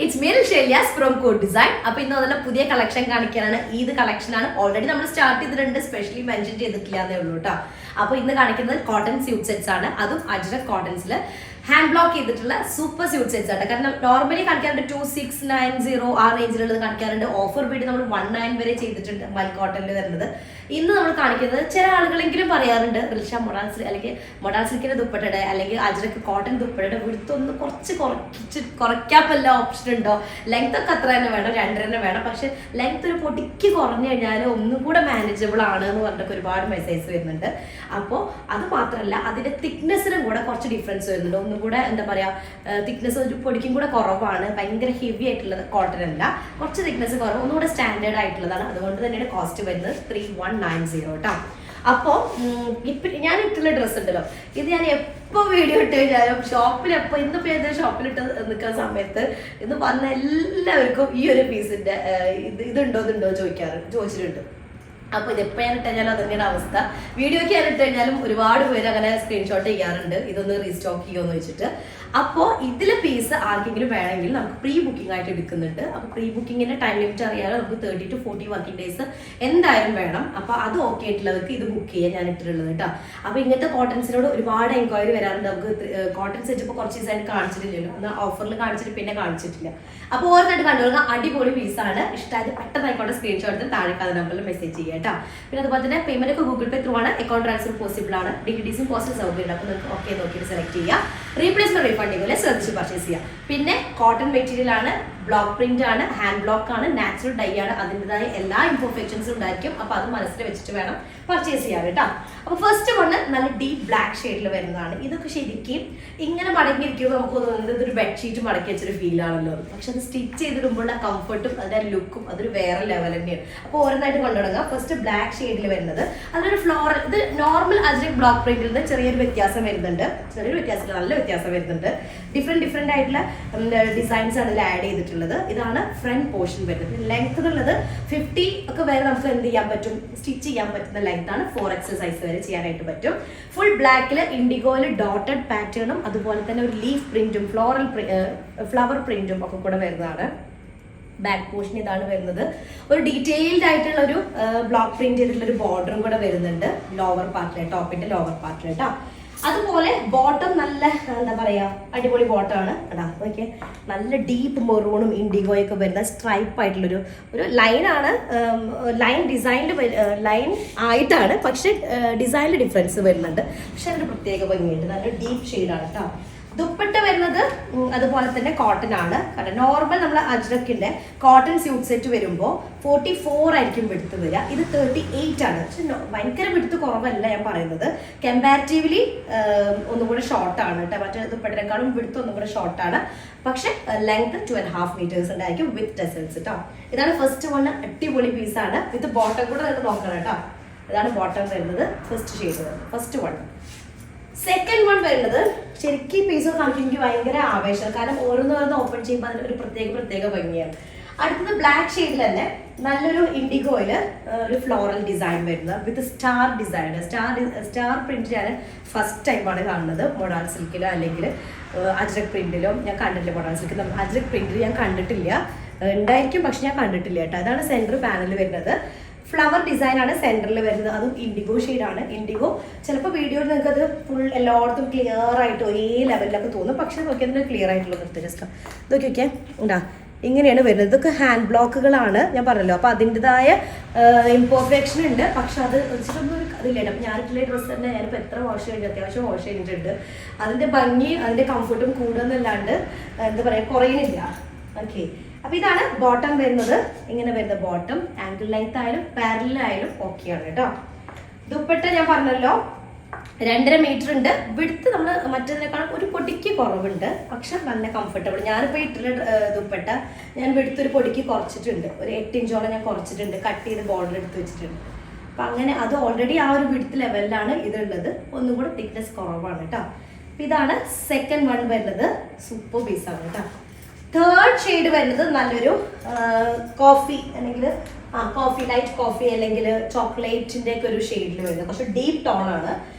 It's me Shelyas from code design. അപ്പോൾ ഇന്ന് അതിലെ പുതിയ കളക്ഷൻ കാണിക്കാനാണ്. ഈദ് കളക്ഷനാണ്. ഓൾറെഡി നമ്മൾ സ്റ്റാർട്ട് ചെയ്തിട്ടുണ്ട്, സ്പെഷ്യലി മെൻഷൻ ചെയ്തിട്ടില്ല എന്നേ ഉള്ളൂ കേട്ടോ. അപ്പോൾ ഇന്ന് കാണിക്കുന്നത് കോട്ടൺ സ്യൂട്ട് സെറ്റ്സ് ആണ്. അതും അജ്രക് കോട്ടൺസിൽ ഹാൻഡ് ബ്ലോക്ക് ചെയ്തിട്ടുള്ള സൂപ്പർ സ്യൂട്ട് സെറ്റ്സ് ആണ്. കാരണം നോർമലി കാണിക്കാറുണ്ട് 2690 ആ റേഞ്ചിലുള്ളത് കാണിക്കാറുണ്ട്. ഓഫർ ബീഡ് നമ്മൾ 19 വരെ ചെയ്തിട്ടുണ്ട് മൽ കോട്ടണിൽ വരുന്നത്. ഇന്ന് നമ്മൾ കാണിക്കുന്നത് ചില ആളുകളെങ്കിലും പറയാറുണ്ട് റിൽഷ മൊഡാൾ സിൽക്ക് അല്ലെങ്കിൽ മൊഡാൾ സിൽക്കിന്റെ ദുപ്പട്ടയുടെ അല്ലെങ്കിൽ അജ്രക് കോട്ടൺ ദുപ്പട്ടയുടെ വിടുത്തൊന്ന് കുറച്ച് കുറയ്ക്കാൻ വല്ല ഓപ്ഷൻ ഉണ്ടോ? ലെങ്ത് ഒക്കെ അത്ര തന്നെ വേണം, 2 തന്നെ വേണം. പക്ഷെ ലെങ്ത് ഒരു പൊടിക്ക് കുറഞ്ഞു കഴിഞ്ഞാൽ ഒന്നും കൂടെ മാനേജബിൾ ആണ് എന്ന് പറഞ്ഞിട്ട് ഒരുപാട് മെസ്സേജ് വരുന്നുണ്ട്. അപ്പോൾ അത് മാത്രമല്ല, അതിന്റെ തിക്നെസ്സിനും കൂടെ കുറച്ച് ഡിഫറൻസ് വരുന്നുണ്ട്. ഒന്നും കൂടെ എന്താ പറയാ, തിക്നെസ് ഒരു പൊടിക്കും കൂടെ കുറവാണ്. ഭയങ്കര ഹെവി ആയിട്ടുള്ളത് കോട്ടൺ അല്ല, കുറച്ച് തിക്നെസ് കുറവ്, ഒന്നുകൂടെ സ്റ്റാൻഡേർഡ് ആയിട്ടുള്ളതാണ്. അതുകൊണ്ട് തന്നെയാണ് കോസ്റ്റ് വരുന്നത് 3190 കേട്ടോ. അപ്പോൾ ഇപ്പം ഞാൻ ഇട്ടുള്ള ഡ്രസ്സ് ഉണ്ടല്ലോ, ഇത് ഞാൻ എപ്പോൾ വീഡിയോ ഇട്ട് കഴിഞ്ഞാലും ഷോപ്പിൽ എപ്പോൾ ഇന്നിപ്പോൾ ഏതൊരു ഷോപ്പിലിട്ട് നിൽക്കുന്ന സമയത്ത് ഇന്ന് വന്ന എല്ലാവർക്കും ഈ ഒരു പീസിന്റെ ഇതുണ്ടോ ചോദിച്ചിട്ടുണ്ട്. അപ്പോൾ ഇതെപ്പോൾ ഞാൻ ഇട്ട് കഴിഞ്ഞാലും അതന്നെയാണ് അവസ്ഥ. വീഡിയോയ്ക്ക് ഞാൻ ഇട്ട് കഴിഞ്ഞാലും ഒരുപാട് പേര് അങ്ങനെ സ്ക്രീൻഷോട്ട് ചെയ്യാറുണ്ട്, ഇതൊന്ന് റീസ്റ്റോക്ക് ചെയ്യുമെന്ന് വെച്ചിട്ട്. അപ്പോൾ ഇതിലെ പീസ് ആർക്കെങ്കിലും വേണമെങ്കിൽ നമുക്ക് പ്രീ ബുക്കിംഗ് ആയിട്ട് എടുക്കുന്നുണ്ട്. അപ്പോൾ പ്രീ ബുക്കിങ്ങിന്റെ ടൈം ലിമിറ്റ് അറിയാതെ നമുക്ക് 30 to 40 വർക്കിംഗ് ഡേയ്സ് എന്തായാലും വേണം. അപ്പോൾ അത് ഓക്കെ ആയിട്ടുള്ളവർക്ക് ഇത് ബുക്ക് ചെയ്യാൻ ഞാൻ ഇട്ടിട്ടുള്ളത് കേട്ടോ. അപ്പോൾ ഇങ്ങനത്തെ കോട്ടൺസിനോട് ഒരുപാട് എൻക്വയറി വരാറുണ്ട്. നമുക്ക് കോട്ടൺ സെറ്റ് ഇപ്പോൾ കുറച്ച് ദിവസമായിട്ട് കാണിച്ചിട്ടില്ലല്ലോ, എന്നാൽ ഓഫറിൽ കാണിച്ചിട്ട് പിന്നെ കാണിച്ചിട്ടില്ല. അപ്പോൾ ഓരോന്നായിട്ട് കണ്ടുകൊടുക്കുക. അടിപൊളി പീസാണ്. ഇഷ്ടമായിട്ട് പെട്ടെന്നായിക്കോട്ടെ സ്ക്രീൻഷോട്ട് താഴെ നമ്പറിൽ മെസ്സേജ് ചെയ്യുക കേട്ടോ. പിന്നെ അതുപോലെ തന്നെ പേയ്മെന്റ് ഒക്കെ ഗൂഗിൾ പേ ത്രൂ ആണ്, അക്കൗണ്ട് ട്രാൻസ്ഫർ പോസിബിൾ ആണ്, ഡിഗ്രീസും പോസ്റ്റ് സൗകര്യം. അപ്പോൾ നിങ്ങൾക്ക് ഓക്കെ നോക്കിയിട്ട് സെലക്ട് ചെയ്യുക. റീപ്ലേസ്മെന്റ് ഫണ്ടിങ്ങിൽ ശ്രദ്ധിച്ച് പർച്ചേസ് ചെയ്യാം. പിന്നെ കോട്ടൺ മെറ്റീരിയൽ ആണ്, ബ്ലോക്ക് പ്രിന്റ് ആണ്, ഹാൻഡ് ബ്ലോക്ക് ആണ്, നാച്ചുറൽ ഡൈ ആണ്. അതിൻ്റെതായ എല്ലാ ഇംപെർഫെക്ഷൻസും ഉണ്ടായിരിക്കും. അപ്പോൾ അത് മനസ്സിൽ വെച്ചിട്ട് വേണം പർച്ചേസ് ചെയ്യാൻ കേട്ടോ. അപ്പോൾ ഫസ്റ്റ് വണ് നല്ല ഡീപ്പ് ബ്ലാക്ക് ഷെയ്ഡിൽ വരുന്നതാണ്. ഇതൊക്കെ ശരിക്കും ഇങ്ങനെ മടങ്ങിയിരിക്കുമ്പോൾ നമുക്ക് തോന്നുന്നത് ഇതൊരു ബെഡ്ഷീറ്റ് മടക്കി വെച്ചൊരു ഫീൽ ആണല്ലോ. പക്ഷെ അത് സ്റ്റിച്ച് ചെയ്തിടുമ്പോൾ ആ കംഫർട്ടും അതിൻ്റെ ലുക്കും അതൊരു വേറെ ലെവൽ തന്നെയാണ്. അപ്പോൾ ഓരോന്നായിട്ട് കൊണ്ടുപോകുക. ഫസ്റ്റ് ബ്ലാക്ക് ഷെയ്ഡിൽ വരുന്നത് അതിലൊരു ഫ്ലോറൽ, ഇത് നോർമൽ അജ്രക് ബ്ലോക്ക് പ്രിന്റിൽ നിന്ന് ചെറിയൊരു വ്യത്യാസം വരുന്നുണ്ട്. ചെറിയൊരു വ്യത്യാസമില്ല, നല്ല വ്യത്യാസം വരുന്നുണ്ട്. ഡിഫറെന്റ് ആയിട്ടുള്ള ഡിസൈൻസ് ആണ് ഇതിൽ ആഡ് ചെയ്തിട്ടുള്ളത്. ഇതാണ് ഫ്രണ്ട് പോർഷൻ വരുന്നത്. ലെങ്ത് എന്നുള്ളത് 50 ഒക്കെ വരെ നമുക്ക് എന്ത് ചെയ്യാൻ പറ്റും, സ്റ്റിച്ച് ചെയ്യാൻ പറ്റുന്ന ലെങ്ത് ആണ്. 4XL സൈസ് വരെ ചെയ്യാനായിട്ട് പറ്റും. ഫുൾ ബ്ലാക്കിൽ ഇൻഡിഗോയിൽ ഡോട്ടഡ് പാറ്റേണും അതുപോലെ തന്നെ ഒരു ലീഫ് പ്രിന്റും ഫ്ലവർ പ്രിന്റും ഒക്കെ കൂടെ വരുന്നതാണ്. ബാക്ക് പോർഷൻ ഇതാണ് വരുന്നത്. ഒരു ഡീറ്റെയിൽഡ് ആയിട്ടുള്ള ഒരു ബ്ലോക്ക് പ്രിന്റ് ചെയ്തിട്ടുള്ള ഒരു ബോർഡറും കൂടെ വരുന്നുണ്ട് ലോവർ പാർട്ടിൽ, ടോപ്പിന്റെ ലോവർ പാർട്ടിൽ കേട്ടോ. അതുപോലെ ബോട്ടം നല്ല എന്താ പറയാ, അടിപൊളി ബോട്ടമാണ് കേട്ടോ. ഓക്കെ, നല്ല ഡീപ്പ് മെറൂണും ഇൻഡിഗോയൊക്കെ വരുന്ന സ്ട്രൈപ്പ് ആയിട്ടുള്ളൊരു ലൈനാണ്. ലൈൻ ഡിസൈനിൽ ലൈൻ ആയിട്ടാണ്, പക്ഷെ ഡിസൈനിൽ ഡിഫറൻസ് വരുന്നുണ്ട്. പക്ഷെ അതിന് പ്രത്യേക ഭംഗിയുണ്ട്. നല്ല ഡീപ്പ് ഷെയ്ഡാണ് കേട്ടോ. ദുപ്പട്ട വരുന്നത് അതുപോലെ തന്നെ കോട്ടൺ ആണ്. കാരണം നോർമൽ നമ്മൾ അജ്രക്കിന്റെ കോട്ടൺ സ്യൂട്ട് സെറ്റ് വരുമ്പോൾ 44 ആയിരിക്കും വിടുത്ത് വരിക. ഇത് 38 ആണ്. പക്ഷെ ഭയങ്കര വിടുത്ത് കുറവല്ല ഞാൻ പറയുന്നത്. കമ്പാരിറ്റീവ്ലി ഒന്നുകൂടെ ഷോർട്ടാണ് കേട്ടോ. മറ്റേ ദുപ്പട്ടേക്കാളും വിടുത്ത് ഒന്നും കൂടെ ഷോർട്ടാണ്. പക്ഷെ ലെങ്ത് 2.5 മീറ്റേഴ്സ് ഉണ്ടായിരിക്കും വിത്ത് ടെസൽസ് കേട്ടോ. ഇതാണ് ഫസ്റ്റ് വൺ. അടിപൊളി പീസാണ്. വിത്ത് ബോട്ടം കൂടെ നമുക്ക് നോക്കണം കേട്ടോ. ഇതാണ് ബോട്ടം വരുന്നത്. First shade first one. Second one വരുന്നത് ശരിക്കും പീസ് കാണിക്കും എനിക്ക് ഭയങ്കര ആവേശം. കാരണം ഓരോന്ന് ഓപ്പൺ ചെയ്യുമ്പോൾ അതിന് ഒരു പ്രത്യേക ഭംഗിയാണ്. അടുത്തത് ബ്ലാക്ക് ഷെയ്ഡിൽ തന്നെ നല്ലൊരു ഇൻഡിഗോയിൽ ഒരു ഫ്ലോറൽ ഡിസൈൻ വരുന്നത് വിത്ത് സ്റ്റാർ ഡിസൈൻ. സ്റ്റാർ പ്രിന്റ് ഞാൻ ഫസ്റ്റ് ടൈമാണ് കാണുന്നത്. മൊഡാൾ സിൽക്കിലോ അല്ലെങ്കിൽ അജ്രക് പ്രിന്റിലോ ഞാൻ കണ്ടിട്ടില്ല. മൊഡാൾ സിൽക്കിൽ അജ്രക് പ്രിന്റിൽ ഞാൻ കണ്ടിട്ടില്ല, ഉണ്ടായിരിക്കും പക്ഷെ ഞാൻ കണ്ടിട്ടില്ല കേട്ടോ. അതാണ് സെൻറ്റർ പാനൽ വരുന്നത്. ഫ്ലവർ ഡിസൈൻ ആണ് സെന്ററിൽ വരുന്നത്. അതും ഇൻഡിഗോ ഷെയ്ഡാണ്. ഇൻഡിഗോ ചിലപ്പോൾ വീഡിയോയിൽ നിങ്ങൾക്ക് അത് ഫുൾ എല്ലായിടത്തും ക്ലിയർ ആയിട്ട് ഒരേ ലെവലിലൊക്കെ തോന്നും. പക്ഷെ നോക്കിയാൽ അതിന് ക്ലിയർ ആയിട്ടുള്ള നിർത്തി ജസ്റ്റ് ഇതൊക്കെ നോക്കിയാൽ ഉണ്ടാ ഇങ്ങനെയാണ് വരുന്നത്. ഇതൊക്കെ ഹാൻഡ് ബ്ലോക്കുകളാണ് ഞാൻ പറഞ്ഞല്ലോ. അപ്പോൾ അതിൻ്റെതായ ഇംപെർഫെക്ഷൻ ഉണ്ട്. പക്ഷെ അത് വെച്ചിട്ടൊന്നും അതില്ല. അപ്പം ഞാനിട്ടുള്ള ഡ്രസ്സ് തന്നെ ഞാനിപ്പോൾ എത്ര വാഷ് കഴിഞ്ഞു, അത്യാവശ്യം വാഷ് ചെയ്തിട്ടുണ്ട്. അതിൻ്റെ ഭംഗി അതിൻ്റെ കംഫർട്ടും കൂടുന്നല്ലാണ്ട് എന്താ പറയുക കുറയുന്നില്ല. ഓക്കെ, അപ്പൊ ഇതാണ് ബോട്ടം വരുന്നത്. ഇങ്ങനെ വരുന്ന ബോട്ടം ആംഗിൾ ലെങ്ത് ആയാലും പാരലായാലും ഓക്കെയാണ് കേട്ടോ. ദുപ്പട്ട ഞാൻ പറഞ്ഞല്ലോ 2.5 മീറ്റർ ഉണ്ട്. വിടുത്ത് നമ്മൾ മറ്റതിനേക്കാളും ഒരു പൊടിക്ക് കുറവുണ്ട്, പക്ഷെ നല്ല കംഫർട്ടബിൾ. ഞാനിപ്പോൾ ഇട്ടുള്ള ദുപ്പട്ട ഞാൻ വിടുത്ത് ഒരു പൊടിക്ക് കുറച്ചിട്ടുണ്ട്. ഒരു 8 ഇഞ്ചോളം ഞാൻ കുറച്ചിട്ടുണ്ട്. കട്ട് ചെയ്ത് ബോർഡർ എടുത്ത് വെച്ചിട്ടുണ്ട്. അപ്പം അങ്ങനെ അത് ഓൾറെഡി ആ ഒരു വിടുത്ത് ലെവലിലാണ് ഇതുള്ളത്. ഒന്നും കൂടെ തിക്നെസ് കുറവാണ് കേട്ടോ. അപ്പം ഇതാണ് സെക്കൻഡ് വൺ വരുന്നത്. സൂപ്പർ പീസാണ് കേട്ടോ. തേർഡ് ഷെയ്ഡ് വരുന്നത് നല്ലൊരു കോഫി അല്ലെങ്കിൽ കോഫി, ലൈറ്റ് കോഫി അല്ലെങ്കിൽ ചോക്ലേറ്റിൻ്റെ ഒക്കെ ഒരു ഷെയ്ഡിൽ വരുന്നത്. കുറച്ച് ഡീപ്പ് ടോൺ ആണ്.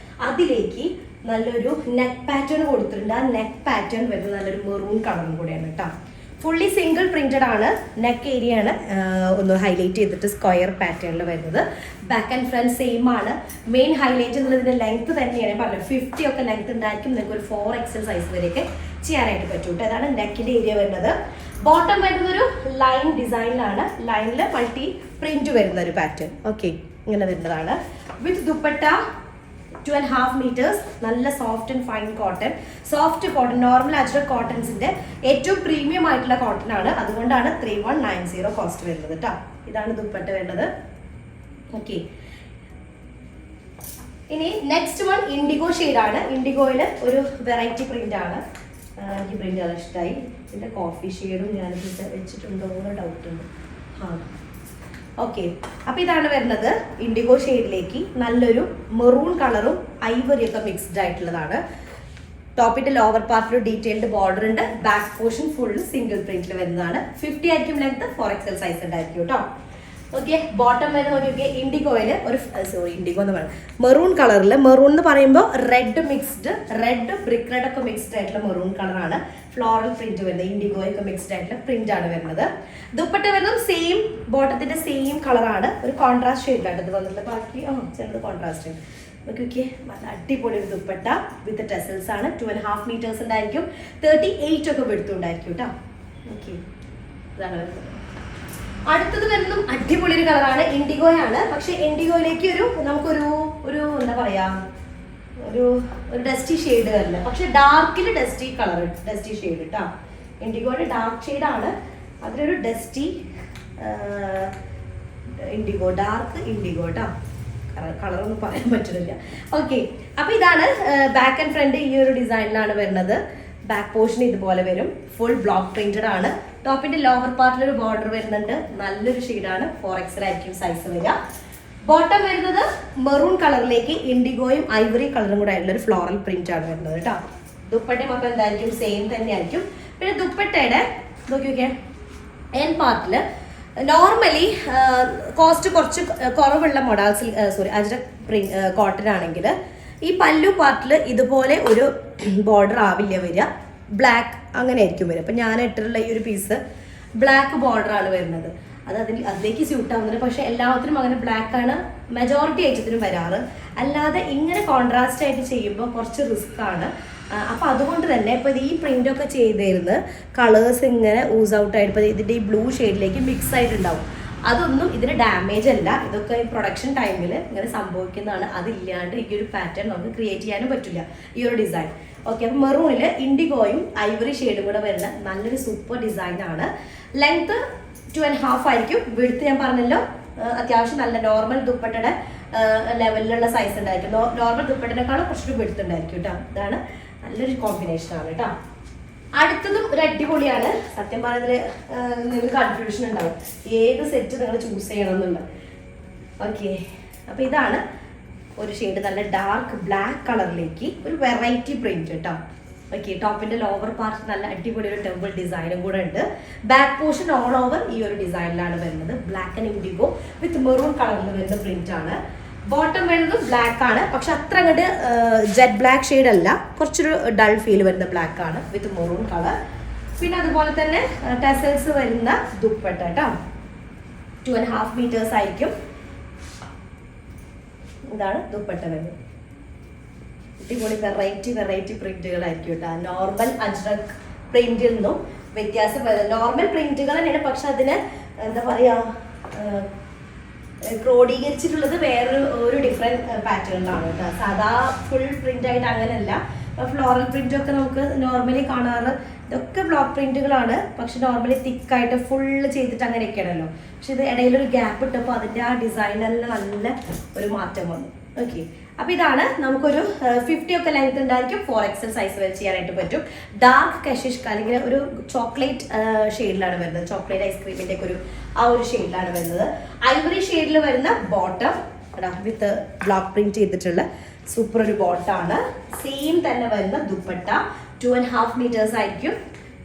അതിലേക്ക് നല്ലൊരു നെക്ക് പാറ്റേൺ കൊടുത്തിട്ടുണ്ട്. ആ നെക്ക് പാറ്റേൺ വരുന്നത് നല്ലൊരു മെറൂൺ കളറും കൂടെയാണ് കേട്ടോ. ഫുള്ളി സിംഗിൾ പ്രിന്റഡ് ആണ്. നെക്ക് ഏരിയ ആണ് ഒന്ന് ഹൈലൈറ്റ് ചെയ്തിട്ട് സ്ക്വയർ പാറ്റേണിൽ വരുന്നത്. ബാക്ക് ആൻഡ് ഫ്രണ്ട് സെയിം ആണ്. മെയിൻ ഹൈലൈറ്റ് എന്നുള്ളതിന്റെ ലെങ്ത് തന്നെയാണ് പറഞ്ഞത്. 50 ഒക്കെ ലെങ്ത് ഉണ്ടായിരിക്കും. നിങ്ങൾക്ക് ഒരു 4XL സൈസ് വരെയൊക്കെ ചെയ്യാനായിട്ട് പറ്റും കേട്ടോ. അതാണ് നെക്കിന്റെ ഏരിയ വരുന്നത്. ബോട്ടം വരുന്നത് ഒരു ലൈൻ ഡിസൈനിലാണ്. ലൈനിൽ മൾട്ടി പ്രിന്റ് വരുന്ന ഒരു പാറ്റേൺ. ഓക്കെ, ഇങ്ങനെ വരുന്നതാണ്. With dupatta 2.5 metres. നല്ല soft and fine cotton. Soft cotton, normal ajrak കോട്ടൺസിന്റെ ഏറ്റവും പ്രീമിയം ആയിട്ടുള്ള കോട്ടൺ ആണ്. അതുകൊണ്ടാണ് 3190 കോസ്റ്റ് വരുന്നത് കേട്ടോ. ഇതാണ് ദുപ്പട്ട വരുന്നത്. ഓക്കെ, ഇനി നെക്സ്റ്റ് വൺ ഇൻഡിഗോ ഷെയ്ഡാണ്. ഇൻഡിഗോയിൽ ഒരു വെറൈറ്റി പ്രിന്റ് ആണ്. എനിക്ക് പ്രിന്റ് അത് ഇഷ്ടമായി. ഇതിന്റെ കോഫി ഷെയ്ഡും ഞാൻ വെച്ചിട്ടുണ്ടോ എന്ന് ഡൗട്ട് ഉണ്ട്. ഓക്കെ, അപ്പൊ ഇതാണ് വരുന്നത് ഇൻഡിഗോ ഷെയ്ഡിലേക്ക്. നല്ലൊരു മെറൂൺ കളറും ഐവറി ഒക്കെ മിക്സ്ഡ് ആയിട്ടുള്ളതാണ്. ടോപ്പിന്റെ ലോവർ പാർട്ടിൽ ഡീറ്റെയിൽഡ് ബോർഡർ ഉണ്ട്. ബാക്ക് പോർഷൻ ഫുൾ സിംഗിൾ പ്രിന്റിൽ വരുന്നതാണ്. 50 ആയിരിക്കും ലെങ്ത്. 4XL സൈസ് ഉണ്ടായിരിക്കും കേട്ടോ. ഓക്കെ, ബോട്ടം വരുന്ന നോക്കിയൊക്കെ ഇൻഡിഗോയിൽ ഒരു ഇൻഡിഗോ എന്ന് പറയുന്നത് മെറൂൺ കളറിൽ. മെറൂൺ എന്ന് പറയുമ്പോൾ red mixed, red brick red ഒക്കെ മിക്സ്ഡ് ആയിട്ടുള്ള മെറൂൺ കളറാണ്. ഫ്ലോറൽ പ്രിന്റ് വരുന്നത്. ഇൻഡിഗോ ഒക്കെ മിക്സ്ഡ് ആയിട്ടുള്ള പ്രിന്റ് ആണ് വരുന്നത്. ദുപ്പട്ട വരുന്നത് സെയിം ബോട്ടത്തിന്റെ സെയിം കളറാണ്. ഒരു കോൺട്രാസ്റ്റ് ഷെയ്ഡിലാണ് ഇത് വന്നിട്ടുള്ളത്. ബാക്കി ചിലത് കോൺട്രാസ്റ്റ് ഉണ്ട്. ഓക്കെ, നല്ല അടിപൊളി ഒരു ദുപ്പട്ട വിത്ത് ടെസൽസ് ആണ്. 2.5 മീറ്റേഴ്സ് ഉണ്ടായിരിക്കും. 38 ഒക്കെ വെടുത്തുണ്ടായിരിക്കും കേട്ടോ. ഓക്കെ, ഇതാണ് വരുന്നത്. അടുത്തത് വരുന്നതും അടിപൊളി ഒരു കളറാണ്. ഇൻഡിഗോയാണ്. പക്ഷെ ഇൻഡിഗോയിലേക്ക് നമുക്കൊരു എന്താ പറയാ, ഒരു ഡസ്റ്റി ഷെയ്ഡ് വരില്ല. പക്ഷെ ഡാർക്കിൽ ഡസ്റ്റി കളർ, ഡസ്റ്റി ഷെയ്ഡ് കേട്ടോ. ഇൻഡിഗോയുടെ ഡാർക്ക് ഷെയ്ഡാണ്. അതിലൊരു ഡസ്റ്റി ഇൻഡിഗോ, ഡാർക്ക് ഇൻഡിഗോ കേട്ടോ. കളറൊന്നും പറയാൻ പറ്റുന്നില്ല. ഓക്കെ, അപ്പൊ ഇതാണ് ബാക്ക് ആൻഡ് ഫ്രണ്ട്. ഈ ഒരു ഡിസൈനിലാണ് വരുന്നത്. ബാക്ക് പോർഷൻ ഇതുപോലെ വരും. ഫുൾ ബ്ലോക്ക് പ്രിന്റഡ് ആണ്. ടോപ്പിന്റെ ലോവർ പാർട്ടിൽ ഒരു ബോർഡർ വരുന്നുണ്ട്. നല്ലൊരു ഷെയ്ഡാണ്. 4XL ആയിരിക്കും സൈസ് വരിക. ബോട്ടം വരുന്നത് മെറൂൺ കളറിലേക്ക് ഇൻഡിഗോയും ഐവറി കളറും കൂടെ ആയിട്ടുള്ള ഒരു ഫ്ലോറൽ പ്രിന്റ് ആണ് വരുന്നത് കേട്ടോ. ദുപ്പട്ട മൊത്തം എന്തായിരിക്കും? സെയിം തന്നെ ആയിരിക്കും. പിന്നെ ദുപ്പട്ടയുടെ നോക്കിയൊക്കെ എൻ പാർട്ടിൽ നോർമലി കോസ്റ്റ് കുറച്ച് കുറവുള്ള മൊഡാൾസിൽ അജ്രക് പ്രിന്റ് കോട്ടൺ ആണെങ്കിൽ ഈ പല്ലു പാർട്ടിൽ ഇതുപോലെ ഒരു ബോർഡർ ആവില്ല വരിക. ബ്ലാക്ക് അങ്ങനെ ആയിരിക്കും വരിക. അപ്പം ഞാൻ ഇട്ടിട്ടുള്ള ഈ ഒരു പീസ് ബ്ലാക്ക് ബോർഡർ ആണ് വരുന്നത്. അതിലേക്ക് സ്യൂട്ട് ആവുന്നത്. പക്ഷെ എല്ലാത്തിനും അങ്ങനെ ബ്ലാക്ക് ആണ് മെജോറിറ്റി ഐറ്റത്തിനും വരാറ്. അല്ലാതെ ഇങ്ങനെ കോൺട്രാസ്റ്റ് ആയിട്ട് ചെയ്യുമ്പോൾ കുറച്ച് റിസ്ക് ആണ്. അപ്പം അതുകൊണ്ട് തന്നെ ഇപ്പോൾ ഈ പ്രിൻ്റൊക്കെ ചെയ്തിരുന്ന് കളേഴ്സ് ഇങ്ങനെ ഊസ് ഔട്ട് ആയിട്ട് ഇപ്പോൾ ഇതിൻ്റെ ഈ ബ്ലൂ ഷെയ്ഡിലേക്ക് മിക്സ് ആയിട്ടുണ്ടാവും. അതൊന്നും ഇതിന് ഡാമേജ് അല്ല. ഇതൊക്കെ ഈ പ്രൊഡക്ഷൻ ടൈമിൽ ഇങ്ങനെ സംഭവിക്കുന്നതാണ്. അതില്ലാണ്ട് ഈ ഒരു പാറ്റേൺ നമുക്ക് ക്രിയേറ്റ് ചെയ്യാനും പറ്റില്ല, ഈ ഒരു ഡിസൈൻ. ഓക്കെ, അപ്പം മെറൂണിൽ ഇൻഡിഗോയും ഐവറി ഷെയ്ഡും കൂടെ വരുന്ന നല്ലൊരു സൂപ്പർ ഡിസൈനാണ്. ലെങ്ത് 2.5 ആയിരിക്കും. വിഡ്ത്ത് ഞാൻ പറഞ്ഞല്ലോ അത്യാവശ്യം നല്ല നോർമൽ ദുപ്പട്ടയുടെ ലെവലിലുള്ള സൈസ് ഉണ്ടായിരിക്കും. നോർമൽ ദുപ്പട്ടേക്കാളും കുറച്ചൊരു വിഡ്ത്ത് ഉണ്ടായിരിക്കും കേട്ടോ. ഇതാണ് നല്ലൊരു കോമ്പിനേഷൻ ആണ് കേട്ടോ. അടുത്തതും ഒരു അടിപൊളിയാണ്. സത്യം പറഞ്ഞതിൽ നിങ്ങൾക്ക് കൺഫ്യൂഷൻ ഉണ്ടാവും ഏത് സെറ്റ് നിങ്ങൾ ചൂസ് ചെയ്യണം എന്നുള്ളത്. ഓക്കെ, അപ്പോൾ ഇതാണ് ഒരു ഷെയ്ഡ് നല്ല ഡാർക്ക് ബ്ലാക്ക് കളറിലേക്ക് ഒരു വെറൈറ്റി പ്രിന്റ് കേട്ടോ. ഓക്കെ, ടോപ്പിന്റെ ലോവർ പാർട്ട് നല്ല അടിപൊളി ഒരു ടെമ്പിൾ ഡിസൈനും കൂടെ ഉണ്ട്. ബാക്ക് പോർഷൻ ഓൾ ഓവർ ഈ ഒരു ഡിസൈനിലാണ് വരുന്നത്. Black and IndiGo with maroon കളറിൽ വരുന്ന പ്രിന്റ് ആണ്. ബോട്ടം വരുന്നത് ബ്ലാക്ക് ആണ്. പക്ഷെ അത്ര അങ്ങോട്ട് ജെറ്റ് ബ്ലാക്ക് ഷെയ്ഡ് അല്ല. കുറച്ചൊരു ഡൾ ഫീൽ വരുന്ന ബ്ലാക്ക് ആണ് വിത്ത് മെറൂൺ കളർ. പിന്നെ അതുപോലെ തന്നെ ടെസൽസ് വരുന്ന ദുപ്പട്ട കേട്ടോ. 2.5 മീറ്റേഴ്സ് ആയിരിക്കും. ഇതാണ് ദുപ്പട്ട വരുന്നത്. അടിപൊളി വെറൈറ്റി പ്രിന്റുകളായിരിക്കും കേട്ടോ. നോർമൽ അജ്രക് പ്രിന്റിൽ നിന്നും വ്യത്യാസം വരുന്നത്. നോർമൽ പ്രിന്റുകൾ തന്നെയാണ്. പക്ഷെ അതിന് എന്താ പറയാ ക്രോഡീകരിച്ചിട്ടുള്ളത് വേറൊരു ഡിഫറെന്റ് പാറ്റേണിലാണ് കേട്ടോ. സാധാ ഫുൾ പ്രിന്റ് ആയിട്ട് അങ്ങനെയല്ല. ഫ്ലോറൽ പ്രിന്റ് ഒക്കെ നമുക്ക് നോർമലി കാണാറ്. ഇതൊക്കെ ബ്ലോക്ക് പ്രിന്റുകളാണ്. പക്ഷെ നോർമലി തിക്കായിട്ട് ഫുള്ള് ചെയ്തിട്ട് അങ്ങനെയൊക്കെയാണല്ലോ. പക്ഷെ ഇത് ഇടയിലൊരു ഗ്യാപ്പ് ഇട്ടപ്പോൾ അതിൻ്റെ ആ ഡിസൈനെല്ലാം നല്ല ഒരു മാറ്റം വന്നു. ഓക്കെ, അപ്പോൾ ഇതാണ് നമുക്കൊരു 50 ഒക്കെ ലെങ്ത് ഉണ്ടായിരിക്കും. 4XL സൈസ് വരെ ചെയ്യാനായിട്ട് പറ്റും. ഡാർക്ക് കഷിഷ് അല്ലെങ്കിൽ ഒരു ചോക്ലേറ്റ് ഷെയ്ഡിലാണ് വരുന്നത്. ചോക്ലേറ്റ് ഐസ്ക്രീമിൻ്റെ ഒക്കെ ആ ഒരു ഷെയ്ഡിലാണ് വരുന്നത്. ഐവറി ഷെയ്ഡിൽ വരുന്ന ബോട്ടം വിത്ത് ബ്ലോക്ക് പ്രിന്റ് ചെയ്തിട്ടുള്ള സൂപ്പർ ഒരു ബോട്ടാണ്. സെയിം തന്നെ വരുന്ന ദുപ്പട്ട 2.5 മീറ്റേഴ്സ് ആയിരിക്കും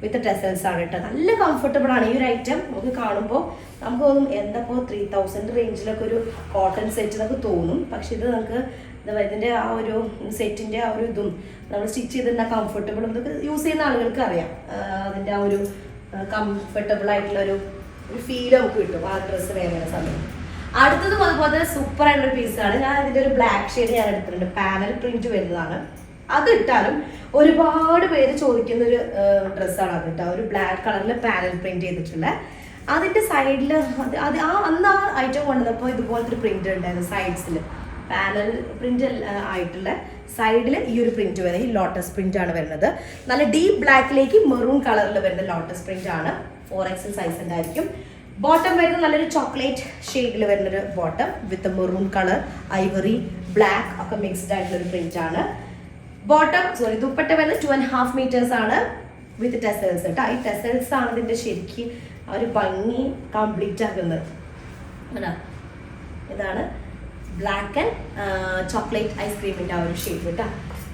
വിത്ത് ടെസൽസ് ആണ് കേട്ടോ. നല്ല കംഫർട്ടബിൾ ആണ് ഈ ഒരു ഐറ്റം. നമുക്ക് കാണുമ്പോൾ നമുക്ക് തോന്നും എന്തപ്പോൾ 3000 റേഞ്ചിലൊക്കെ ഒരു കോട്ടൺ സെറ്റ് നമുക്ക് തോന്നും. പക്ഷെ ഇത് നമുക്ക് ഇതിൻ്റെ ആ ഒരു സെറ്റിൻ്റെ ആ ഒരു ഇതും നമ്മൾ സ്റ്റിച്ച് ചെയ്തിരുന്ന കംഫർട്ടബിളും ഇതൊക്കെ യൂസ് ചെയ്യുന്ന ആളുകൾക്ക് അറിയാം. അതിൻ്റെ ആ ഒരു കംഫർട്ടബിൾ ആയിട്ടുള്ള ഒരു ഫീൽ നമുക്ക് കിട്ടും ആ ഡ്രസ്സ് വേറെ സമയത്ത്. അടുത്തതും അതുപോലെ സൂപ്പർ ആയിട്ടുള്ള പീസാണ്. ഞാൻ ഇതിന്റെ ഒരു ബ്ലാക്ക് ഷെയ്ഡ് ഞാൻ എടുത്തിട്ടുണ്ട്, പാനൽ പ്രിന്റ് വരുന്നതാണ്. അത് ഇട്ടാലും ഒരുപാട് പേര് ചോദിക്കുന്ന ഒരു ഡ്രസ്സാണ് അത് കേട്ടോ. ഒരു ബ്ലാക്ക് കളറിൽ പാനൽ പ്രിന്റ് ചെയ്തിട്ടുള്ള അതിന്റെ സൈഡിൽ അത് അന്ന് ആ ഐറ്റം കൊണ്ടുവന്നപ്പോൾ ഇതുപോലത്തെ ഒരു പ്രിന്റ് ഉണ്ടായിരുന്നു സൈഡ്സിൽ, പാനൽ പ്രിന്റ് ആയിട്ടുള്ള സൈഡിൽ ഈ ഒരു പ്രിന്റ് വരുന്നത് ഈ ലോട്ടസ് പ്രിന്റ് ആണ് വരുന്നത്. നല്ല ഡീപ്പ് ബ്ലാക്കിലേക്ക് മെറൂൺ കളറിൽ വരുന്ന ലോട്ടസ് പ്രിന്റ് ആണ്. 4XL സൈസ് ഉണ്ടായിരിക്കും. ബോട്ടം വരുന്നത് നല്ലൊരു ചോക്ലേറ്റ് ഷെയ്ഡിൽ വരുന്നൊരു ബോട്ടം വിത്ത് മെറൂൺ കളർ, ഐവറി, ബ്ലാക്ക് ഒക്കെ മിക്സ്ഡ് ആയിട്ടുള്ള ഒരു പ്രിന്റ് ആണ്. ദുപ്പട്ട വരുന്നത് 2.5 meters ആണ് വിത്ത് ടെസൽസ് കേട്ടോ. ഈ ടെസൽസ് ആണ് ഇതിന്റെ ശരിക്കും ആ ഒരു ഭംഗി കംപ്ലീറ്റ് ആക്കുന്നത്. ഇതാണ് ബ്ലാക്ക് ആൻഡ് ചോക്ലേറ്റ് ഐസ്ക്രീമിന്റെ ആ ഒരു ഷെയ്ഡ് കേട്ടോ.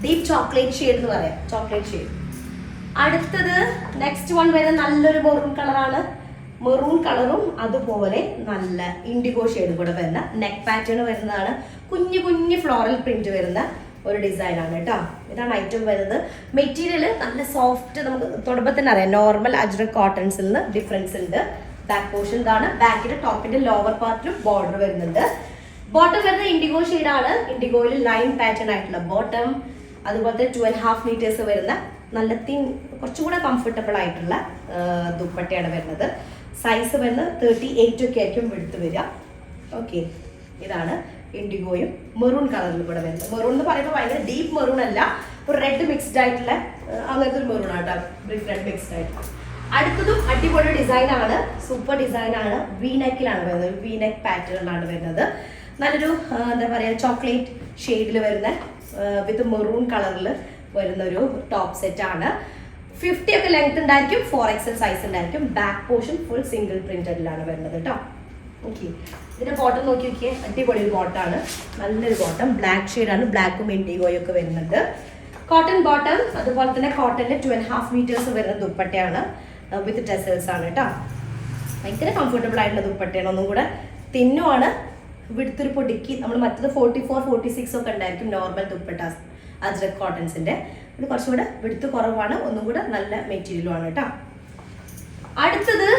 ഡീപ്പ് ചോക്ലേറ്റ് ഷെയ്ഡ് എന്ന് പറയാം, ചോക്ലേറ്റ് ഷെയ്ഡ്. അടുത്തത് നെക്സ്റ്റ് വൺ വരുന്നത് നല്ലൊരു മെറൂൺ കളറാണ്. മെറൂൺ കളറും അതുപോലെ നല്ല ഇൻഡിഗോ ഷെയ്ഡ് കൂടെ വരുന്ന നെക്ക് പാറ്റേൺ വരുന്നതാണ്. കുഞ്ഞു കുഞ്ഞു ഫ്ലോറൽ പ്രിന്റ് വരുന്ന ഒരു ഡിസൈൻ ആണ് കേട്ടോ. ഇതാണ് ഐറ്റം വരുന്നത്. മെറ്റീരിയൽ നല്ല സോഫ്റ്റ്, നമുക്ക് തൊടുമ്പോൾ തന്നെ അറിയാം നോർമൽ അജ്രക് കോട്ടൺസിൽ നിന്ന് ഡിഫറൻസ് ഉണ്ട്. ബാക്ക് പോർഷൻ ഇതാണ്. ബാക്കിന്റെ ടോപ്പിന്റെ ലോവർ പാർട്ടിലും ബോർഡർ വരുന്നുണ്ട്. ബോട്ടം വരുന്നത് ഇൻഡിഗോ ഷെയ്ഡാണ്. ഇൻഡിഗോയിൽ ലൈൻ പാറ്റേൺ ആയിട്ടുള്ള ബോട്ടം, അതുപോലത്തെ 2.5 meters വരുന്ന നല്ല കുറച്ചും കൂടെ കംഫർട്ടബിൾ ആയിട്ടുള്ള ദുപ്പട്ടയാണ് വരുന്നത്. സൈസ് വരുന്നത് 38 ഒക്കെ ആയിരിക്കും വിടുത്ത് വരിക. ഓക്കെ, ഇതാണ് ഇൻഡിഗോയും മെറൂൺ കളറിൽ കൂടെ വരുന്നത്. മെറൂൺ എന്ന് പറയുമ്പോൾ ഭയങ്കര ഡീപ്പ് മെറൂൺ അല്ല, ഒരു റെഡ് മിക്സ്ഡ് ആയിട്ടുള്ള അങ്ങനത്തെ ഒരു മെറൂൺ ആട്ടോ, റെഡ് മിക്സ്ഡ് ആയിട്ടുള്ള. അടുത്തതും അടിപൊളി ഡിസൈൻ ആണ്, സൂപ്പർ ഡിസൈൻ ആണ്. വീനെക്കിലാണ് വരുന്നത്, വീനെക്ക് പാറ്റേണിലാണ് വരുന്നത്. നല്ലൊരു എന്താ പറയുക ചോക്ലേറ്റ് ഷെയ്ഡിൽ വരുന്ന വിത്ത് മെറൂൺ കളറിൽ വരുന്ന ഒരു ടോപ്പ് സെറ്റ് ആണ്. 50 ഒക്കെ ലെങ്ത് ഉണ്ടായിരിക്കും, 4XL സൈസ് ഉണ്ടായിരിക്കും. ബാക്ക് പോർഷൻ ഫുൾ സിംഗിൾ പ്രിന്റഡിലാണ് വരുന്നത് കേട്ടോ. ഓക്കെ, ഇതിന്റെ ബോട്ടം നോക്കി നോക്കിയേ, അടിപൊളി ഒരു ബോട്ടാണ്, നല്ലൊരു ബോട്ടം. ബ്ലാക്ക് ഷെയ്ഡാണ്, ബ്ലാക്കും ഇൻഡിഗോയും ഒക്കെ വരുന്നുണ്ട്. കോട്ടൺ ബോട്ടം, അതുപോലെ തന്നെ കോട്ടണിൽ 2.5 meters വരുന്ന ദുപ്പട്ടയാണ് വിത്ത് ടെസൽസ് ആണ് കേട്ടോ. ഭയങ്കര കംഫർട്ടബിൾ ആയിട്ടുള്ള ദുപ്പട്ടയാണ്. ഒന്നും കൂടെ തിന്നുമാണ്, വിടുത്തൊരു പൊടിക്ക്. നമ്മൾ മറ്റത് 44, 46 ഒക്കെ ഉണ്ടായിരിക്കും നോർമൽ ദുപ്പട്ടാസ് അജ്രക് കോട്ടൺസിന്റെ. ഇത് കുറച്ചുകൂടെ വിടുത്ത് കുറവാണ്, ഒന്നും കൂടെ നല്ല മെറ്റീരിയലും ആണ് കേട്ടോ. അടുത്തത്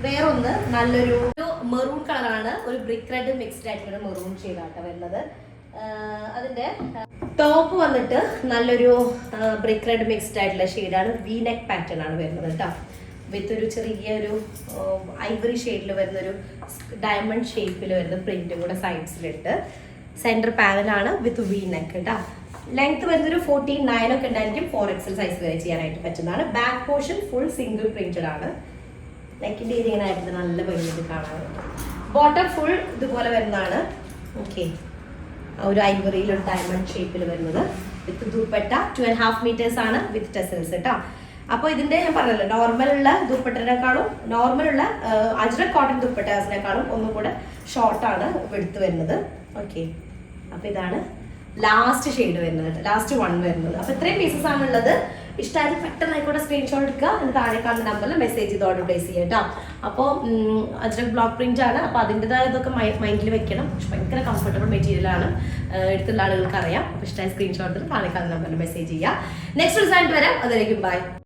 വേറൊന്ന് നല്ലൊരു മെറൂൺ കളറാണ്, ഒരു ബ്രിക്ക് റെഡ് മിക്സ്ഡ് ആയിട്ടുള്ള മെറൂൺ ഷെയ്ഡാട്ടോ വരുന്നത്. അതിന്റെ ടോപ്പ് വന്നിട്ട് നല്ലൊരു ബ്രിക്ക് റെഡ് മിക്സ്ഡ് ആയിട്ടുള്ള ഷെയ്ഡാണ്. വി നെക്ക് പാറ്റേൺ ആണ് വരുന്നത് കേട്ടോ, വിത്ത് ഒരു ചെറിയൊരു ഐവറി ഷെയ്ഡിൽ വരുന്നൊരു ഡയമണ്ട് ഷേപ്പിൽ വരുന്ന പ്രിന്റും കൂടെ സൈഡ്സിലിട്ട്. സെന്റർ പാനലാണ് വിത്ത് വി നെക്ക് കേട്ടോ. ലെങ്ത് വരുന്നൊരു 49 ഒക്കെ ഉണ്ടായിരിക്കും. 4XL സൈസ് വരെ ചെയ്യാനായിട്ട് പറ്റുന്നതാണ്. Back portion full single printed ആണ്. നെക്കിന്റെ ഏരിയനായിട്ട് നല്ല ഭംഗിയിട്ട് കാണാൻ പറ്റും. ബോട്ടം ഫുൾ ഇതുപോലെ വരുന്നതാണ്. ഓക്കെ, ഒരു ഐവറിയിലൊരു ഡയമണ്ട് ഷേപ്പിൽ വരുന്നത് വിത്ത് ദുപ്പട്ട 2.5 meters ആണ് വിത്ത് ടെസൽസ് കേട്ടോ. അപ്പോൾ ഇതിന്റെ ഞാൻ പറഞ്ഞല്ലോ നോർമലുള്ള ദുപ്പട്ടേക്കാളും നോർമലുള്ള അജ്രക് കോട്ടൺ ദുപ്പട്ടാസിനേക്കാളും ഒന്നും കൂടെ ഷോർട്ടാണ് വെടുത്ത് വരുന്നത്. ഓക്കെ, അപ്പോൾ ഇതാണ് ലാസ്റ്റ് ഷെയ്ഡ് വരുന്നത്, ലാസ്റ്റ് വൺ വരുന്നത്. അപ്പോൾ ഇത്രയും പീസസ് ആണുള്ളത്. ഇഷ്ടമായത് പെട്ടെന്ന് ആയിക്കോട്ടെ സ്ക്രീൻഷോട്ട് എടുക്കുക, എന്നിട്ട് താഴെ കാണുന്ന നമ്പറിൽ മെസ്സേജ് ചെയ്ത് ഓർഡർ പ്ലേസ് ചെയ്യുക കേട്ടോ. അപ്പോൾ അജ്രക് ബ്ലോക്ക് പ്രിന്റ് ആണ്, അപ്പോൾ അതിൻ്റെതായ ഇതൊക്കെ മൈൻഡിൽ വെക്കണം. പക്ഷെ ഭയങ്കര കംഫർട്ടബിൾ മെറ്റീരിയൽ ആണ്, എടുത്തുള്ള ആളുകൾക്ക് അറിയാം. അപ്പോൾ ഇഷ്ടമായ സ്ക്രീൻഷോട്ട് താഴെ കാണുന്ന നമ്പറിൽ മെസ്സേജ് ചെയ്യുക. നെക്സ്റ്റ് റിസൾട്ട് വരാം, അതിലേക്കും ബൈ.